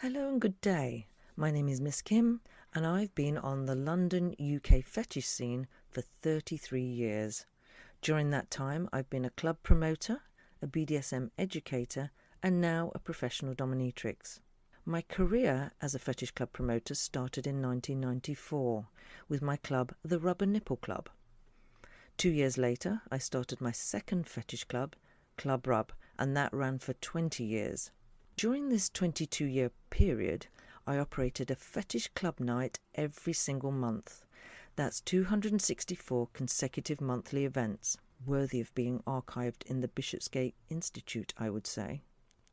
Hello and good day. My name is Miss Kim and I've been on the London UK fetish scene for 33 years. During that time I've been a club promoter, a BDSM educator and now a professional dominatrix. My career as a fetish club promoter started in 1994 with my club, the Rubber Nipple Club. 2 years later I started my second fetish club, Club Rub, and that ran for 20 years. During this 22-year period, I operated a fetish club night every single month. That's 264 consecutive monthly events, worthy of being archived in the Bishopsgate Institute, I would say.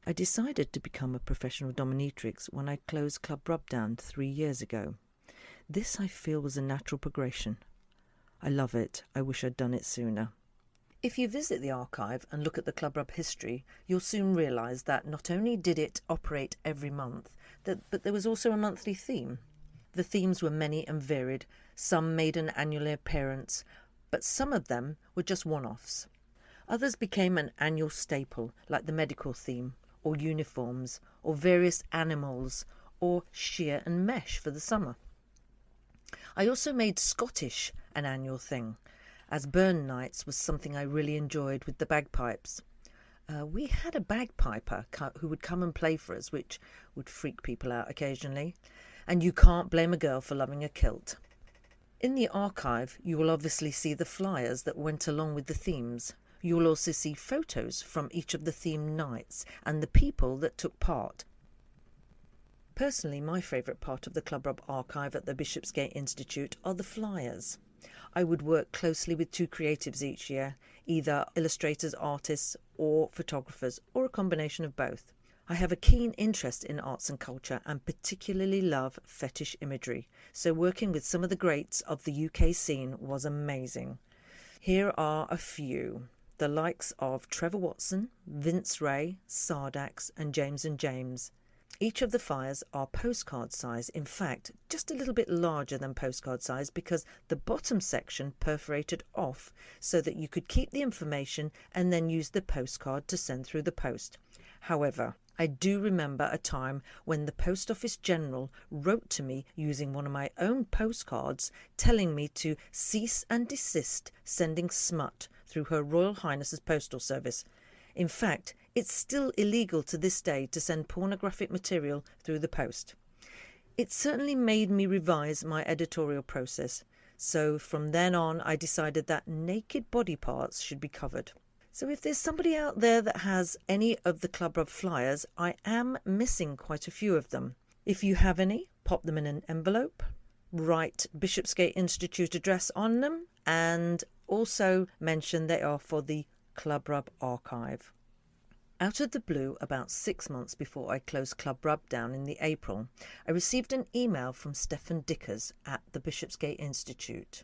I decided to become a professional dominatrix when I closed Club Rub down 3 years ago. This, I feel, was a natural progression. I love it. I wish I'd done it sooner. If you visit the archive and look at the Club Rub history, you'll soon realise that not only did it operate every month, but there was also a monthly theme. The themes were many and varied. Some made an annual appearance, but some of them were just one-offs. Others became an annual staple, like the medical theme, or uniforms, or various animals, or sheer and mesh for the summer. I also made Scottish an annual thing, as burn nights was something I really enjoyed with the bagpipes. We had a bagpiper who would come and play for us, which would freak people out occasionally, and you can't blame a girl for loving a kilt. In the archive, you will obviously see the flyers that went along with the themes. You will also see photos from each of the themed nights and the people that took part. Personally, my favourite part of the Club Rub archive at the Bishopsgate Institute are the flyers. I would work closely with two creatives each year, either illustrators, artists or photographers, or a combination of both. I have a keen interest in arts and culture and particularly love fetish imagery, so working with some of the greats of the UK scene was amazing. Here are a few. The likes of Trevor Watson, Vince Ray, Sardax and James & James. Each of the flyers are postcard size, in fact just a little bit larger than postcard size because the bottom section perforated off so that you could keep the information and then use the postcard to send through the post. However, I do remember a time when the Post Office General wrote to me using one of my own postcards telling me to cease and desist sending smut through Her Royal Highness's Postal Service. In fact, it's still illegal to this day to send pornographic material through the post. It certainly made me revise my editorial process, so from then on I decided that naked body parts should be covered. So if there's somebody out there that has any of the Club Rub flyers, I am missing quite a few of them. If you have any, pop them in an envelope, write Bishopsgate Institute address on them, and also mention they are for the Club Rub archive. Out of the blue, about 6 months before I closed Club Rub down in the April, I received an email from Stephen Dickers at the Bishopsgate Institute.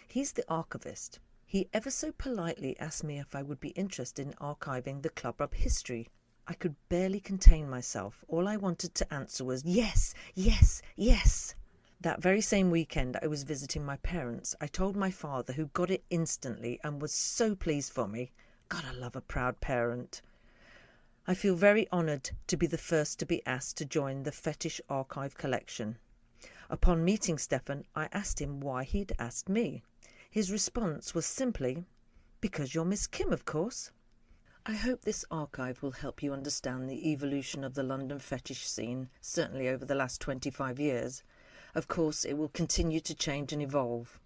He's the archivist. He ever so politely asked me if I would be interested in archiving the Club Rub history. I could barely contain myself. All I wanted to answer was yes, yes, yes. That very same weekend I was visiting my parents. I told my father, who got it instantly and was so pleased for me. God, I love a proud parent. I feel very honoured to be the first to be asked to join the Fetish Archive collection. Upon meeting Stefan, I asked him why he'd asked me. His response was simply, "Because you're Miss Kim, of course." I hope this archive will help you understand the evolution of the London fetish scene, certainly over the last 25 years. Of course, it will continue to change and evolve.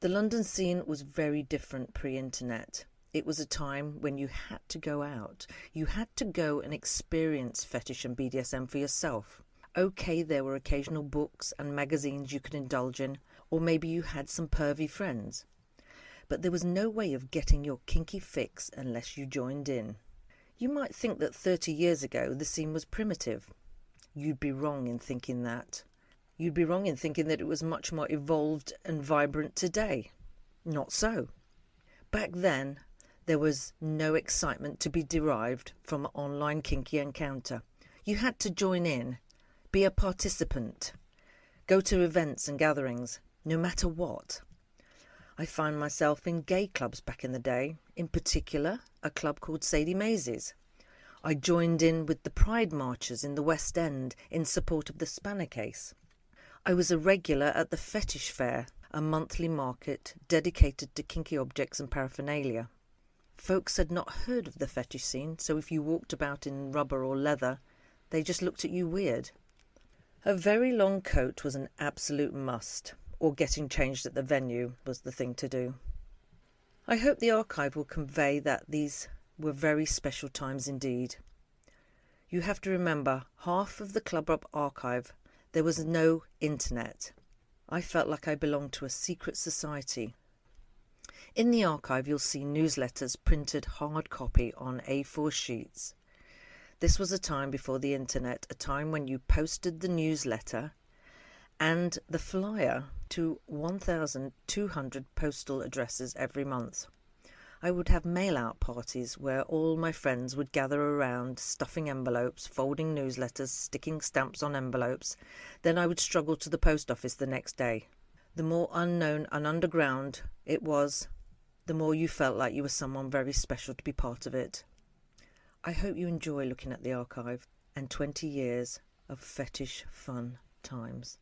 The London scene was very different pre-internet. It was a time when you had to go out. You had to go and experience fetish and BDSM for yourself. Okay, there were occasional books and magazines you could indulge in, or maybe you had some pervy friends. But there was no way of getting your kinky fix unless you joined in. You might think that 30 years ago the scene was primitive. You'd be wrong in thinking that. You'd be wrong in thinking that it was much more evolved and vibrant today. Not so. Back then, there was no excitement to be derived from an online kinky encounter. You had to join in, be a participant, go to events and gatherings, no matter what. I found myself in gay clubs back in the day, in particular a club called Sadie Maisie's. I joined in with the Pride marches in the West End in support of the Spanner case. I was a regular at the Fetish Fair, a monthly market dedicated to kinky objects and paraphernalia. Folks had not heard of the fetish scene, so if you walked about in rubber or leather, they just looked at you weird. A very long coat was an absolute must, or getting changed at the venue was the thing to do. I hope the archive will convey that these were very special times indeed. You have to remember, half of the Club Up archive, there was no internet. I felt like I belonged to a secret society. In the archive you'll see newsletters printed hard copy on A4 sheets. This was a time before the internet, a time when you posted the newsletter and the flyer to 1,200 postal addresses every month. I would have mail-out parties where all my friends would gather around, stuffing envelopes, folding newsletters, sticking stamps on envelopes. Then I would struggle to the post office the next day. The more unknown and underground it was, the more you felt like you were someone very special to be part of it. I hope you enjoy looking at the archive and 20 years of fetish fun times.